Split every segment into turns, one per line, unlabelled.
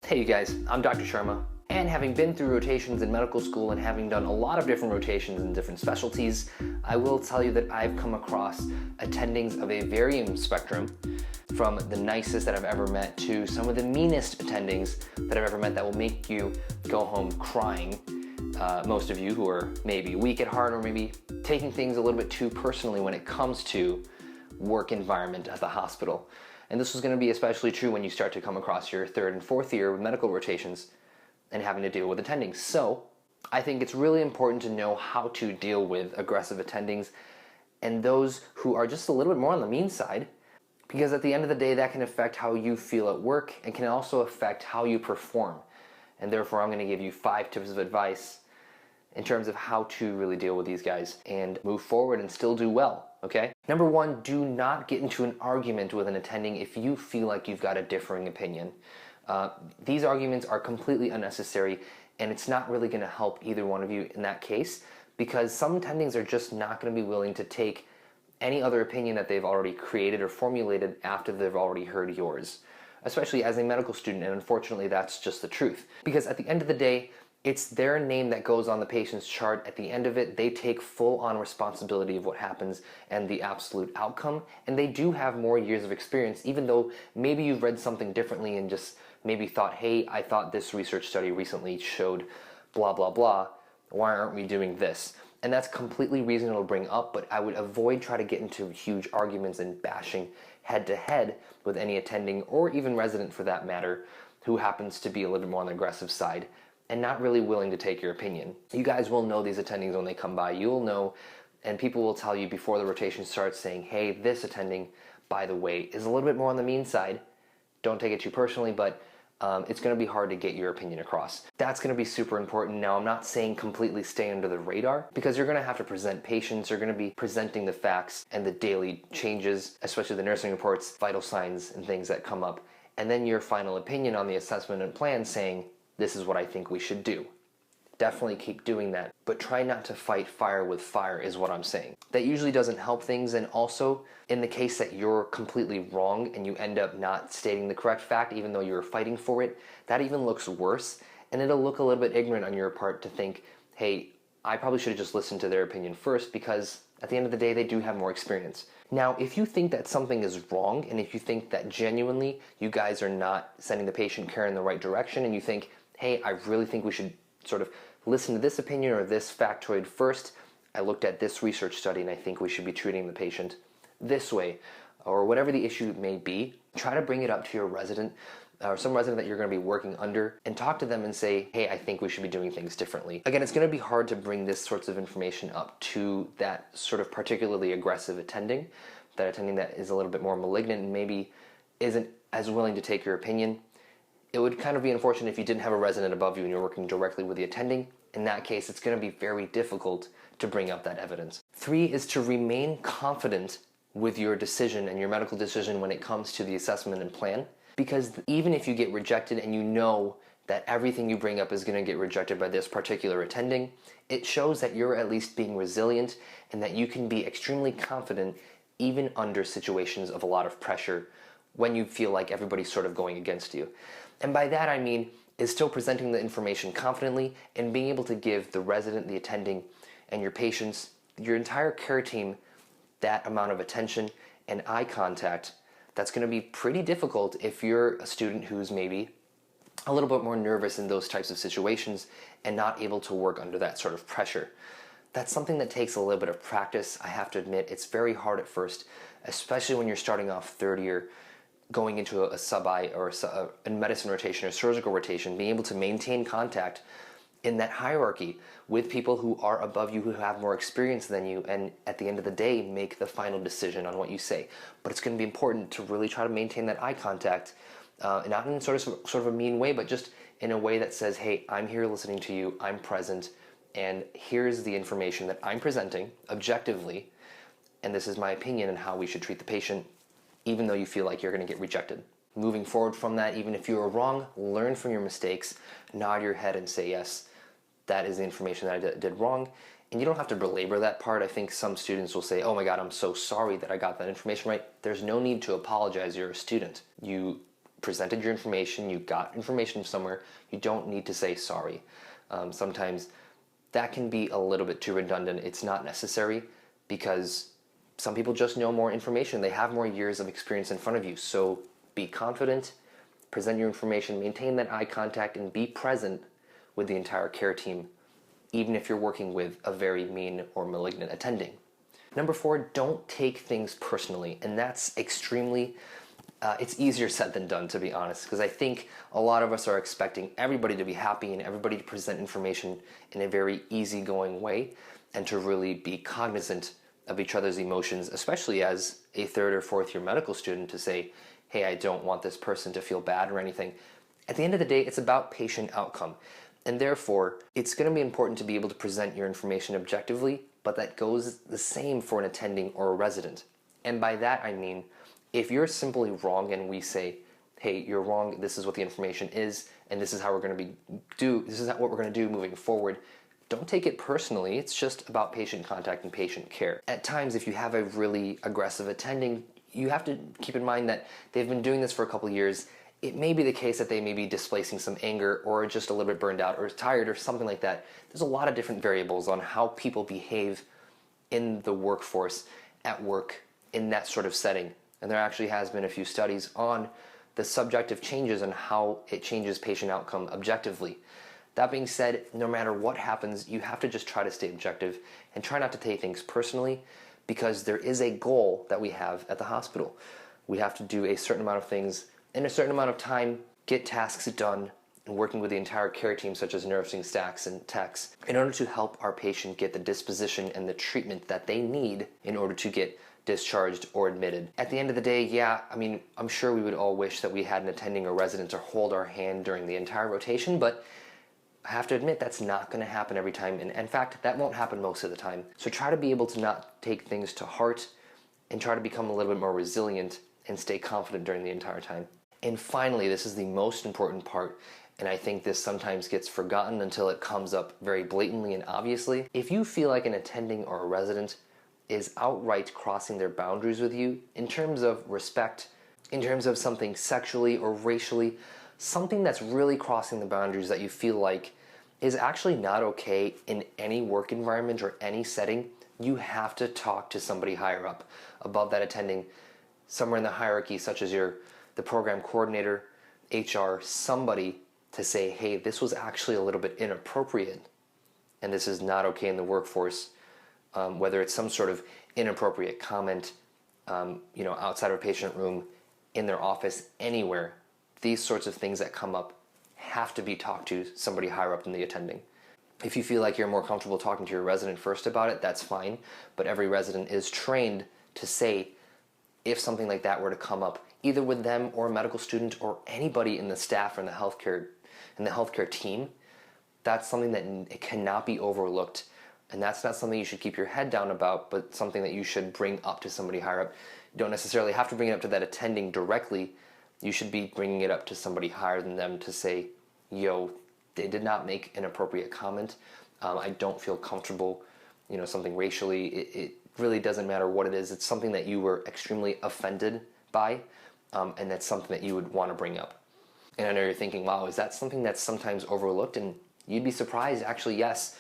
Hey you guys, I'm Dr. Sharma, and having been through rotations in medical school and having done a lot of different rotations in different specialties, I will tell you that I've come across attendings of a varying spectrum, from the nicest that I've ever met to some of the meanest attendings that I've ever met that will make you go home crying. Most of you who are maybe weak at heart or maybe taking things a little bit too personally when it comes to work environment at the hospital. And this is going to be especially true when you start to come across your third and fourth year with medical rotations and having to deal with attendings. So I think it's really important to know how to deal with aggressive attendings and those who are just a little bit more on the mean side, because at the end of the day that can affect how you feel at work and can also affect how you perform. And therefore I'm going to give you 5 tips of advice in terms of how to really deal with these guys and move forward and still do well, okay? Number 1, do not get into an argument with an attending if you feel like you've got a differing opinion. These arguments are completely unnecessary, and it's not really going to help either one of you in that case, because some attendings are just not going to be willing to take any other opinion that they've already created or formulated after they've already heard yours, especially as a medical student, and unfortunately that's just the truth. Because at the end of the day, it's their name that goes on the patient's chart. At the end of it, they take full-on responsibility of what happens and the absolute outcome, and they do have more years of experience, even though maybe you've read something differently and just maybe thought, hey, I thought this research study recently showed blah, blah, blah. Why aren't we doing this? And that's completely reasonable to bring up, but I would avoid trying to get into huge arguments and bashing head-to-head with any attending or even resident for that matter who happens to be a little bit more on the aggressive side and not really willing to take your opinion. You guys will know these attendings when they come by. You'll know, and people will tell you before the rotation starts saying, hey, this attending, by the way, is a little bit more on the mean side. Don't take it too personally, but it's going to be hard to get your opinion across. That's going to be super important. Now, I'm not saying completely stay under the radar, because you're going to have to present patients, you're going to be presenting the facts and the daily changes, especially the nursing reports, vital signs and things that come up, and then your final opinion on the assessment and plan saying, this is what I think we should do. Definitely keep doing that, but try not to fight fire with fire is what I'm saying. That usually doesn't help things, and also in the case that you're completely wrong and you end up not stating the correct fact even though you were fighting for it, that even looks worse, and it'll look a little bit ignorant on your part to think, hey, I probably should have just listened to their opinion first, because at the end of the day they do have more experience. Now, if you think that something is wrong, and if you think that genuinely you guys are not sending the patient care in the right direction, and you think, hey, I really think we should sort of listen to this opinion or this factoid first. I looked at this research study and I think we should be treating the patient this way, or whatever the issue may be. Try to bring it up to your resident or some resident that you're going to be working under and talk to them and say, hey, I think we should be doing things differently. Again, it's going to be hard to bring this sorts of information up to that sort of particularly aggressive attending, that attending that is a little bit more malignant and maybe isn't as willing to take your opinion. It would kind of be unfortunate if you didn't have a resident above you and you're working directly with the attending. In that case, it's going to be very difficult to bring up that evidence. 3 is to remain confident with your decision and your medical decision when it comes to the assessment and plan, because even if you get rejected and you know that everything you bring up is going to get rejected by this particular attending, it shows that you're at least being resilient and that you can be extremely confident even under situations of a lot of pressure when you feel like everybody's sort of going against you. And by that I mean is still presenting the information confidently and being able to give the resident, the attending, and your patients, your entire care team, that amount of attention and eye contact that's going to be pretty difficult if you're a student who's maybe a little bit more nervous in those types of situations and not able to work under that sort of pressure. That's something that takes a little bit of practice. I have to admit, it's very hard at first, especially when you're starting off third year, going into a sub-I or a medicine rotation or surgical rotation, being able to maintain contact in that hierarchy with people who are above you, who have more experience than you, and at the end of the day make the final decision on what you say. But it's going to be important to really try to maintain that eye contact, not in sort of a mean way, but just in a way that says, hey, I'm here listening to you, I'm present, and here's the information that I'm presenting objectively, and this is my opinion on how we should treat the patient, even though you feel like you're going to get rejected. Moving forward from that, even if you are wrong, learn from your mistakes, nod your head and say, yes, that is the information that I did wrong. And you don't have to belabor that part. I think some students will say, oh my God, I'm so sorry that I got that information right. There's no need to apologize. You're a student. You presented your information, you got information somewhere, you don't need to say sorry. Sometimes that can be a little bit too redundant. It's not necessary because some people just know more information. They have more years of experience in front of you. So be confident, present your information, maintain that eye contact, and be present with the entire care team, even if you're working with a very mean or malignant attending. Number 4, don't take things personally. And that's extremely, it's easier said than done, to be honest, because I think a lot of us are expecting everybody to be happy and everybody to present information in a very easygoing way and to really be cognizant of each other's emotions, especially as a 3rd or 4th year medical student, to say, hey, I don't want this person to feel bad or anything. At the end of the day, it's about patient outcome. And therefore, it's going to be important to be able to present your information objectively, but that goes the same for an attending or a resident. And by that I mean, if you're simply wrong and we say, hey, you're wrong, this is what the information is, and this is how we're going to this is what we're going to do moving forward, don't take it personally. It's just about patient contact and patient care. At times, if you have a really aggressive attending, you have to keep in mind that they've been doing this for a couple of years. It may be the case that they may be displacing some anger or just a little bit burned out or tired or something like that. There's a lot of different variables on how people behave in the workforce, at work, in that sort of setting. And there actually has been a few studies on the subjective changes and how it changes patient outcome objectively. That being said, no matter what happens, you have to just try to stay objective and try not to take things personally, because there is a goal that we have at the hospital. We have to do a certain amount of things in a certain amount of time, get tasks done, and working with the entire care team, such as nursing staffs and techs, in order to help our patient get the disposition and the treatment that they need in order to get discharged or admitted. At the end of the day, yeah, I mean, I'm sure we would all wish that we had an attending or resident to hold our hand during the entire rotation, but I have to admit that's not going to happen every time, and in fact, that won't happen most of the time. So try to be able to not take things to heart and try to become a little bit more resilient and stay confident during the entire time. And finally, this is the most important part, and I think this sometimes gets forgotten until it comes up very blatantly and obviously. If you feel like an attending or a resident is outright crossing their boundaries with you in terms of respect, in terms of something sexually or racially, something that's really crossing the boundaries that you feel like is actually not okay in any work environment or any setting, you have to talk to somebody higher up above that attending, somewhere in the hierarchy, such as the program coordinator, HR, somebody to say, hey, this was actually a little bit inappropriate and this is not okay in the workforce, whether it's some sort of inappropriate comment, outside of a patient room, in their office, anywhere. These sorts of things that come up have to be talked to somebody higher up than the attending. If you feel like you're more comfortable talking to your resident first about it, that's fine, but every resident is trained to say if something like that were to come up, either with them or a medical student or anybody in the staff or in the healthcare team, that's something that it cannot be overlooked, and that's not something you should keep your head down about, but something that you should bring up to somebody higher up. You don't necessarily have to bring it up to that attending directly. You should be bringing it up to somebody higher than them to say, yo, they did not make an appropriate comment. I don't feel comfortable, something racially. It really doesn't matter what it is. It's something that you were extremely offended by, and that's something that you would want to bring up. And I know you're thinking, wow, is that something that's sometimes overlooked? And you'd be surprised. Actually, yes.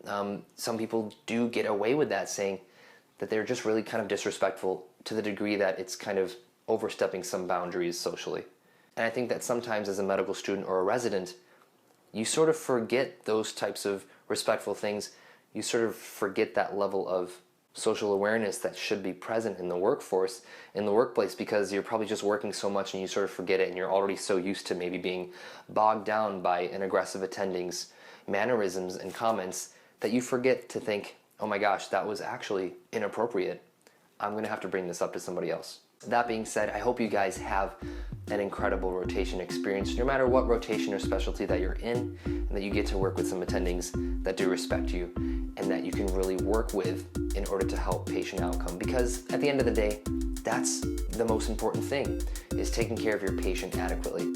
Some people do get away with that, saying that they're just really kind of disrespectful to the degree that it's kind of overstepping some boundaries socially. And I think that sometimes as a medical student or a resident, you sort of forget those types of respectful things. You sort of forget that level of social awareness that should be present in the workforce, in the workplace, because you're probably just working so much and you sort of forget it, and you're already so used to maybe being bogged down by an aggressive attending's mannerisms and comments that you forget to think, oh my gosh, that was actually inappropriate. I'm going to have to bring this up to somebody else. That being said, I hope you guys have an incredible rotation experience, no matter what rotation or specialty that you're in, and that you get to work with some attendings that do respect you and that you can really work with in order to help patient outcome. Because at the end of the day, that's the most important thing, is taking care of your patient adequately.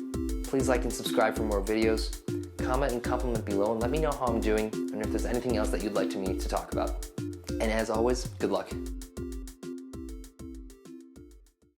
Please like and subscribe for more videos. Comment and compliment below and let me know how I'm doing and if there's anything else that you'd like me to talk about. And as always, good luck.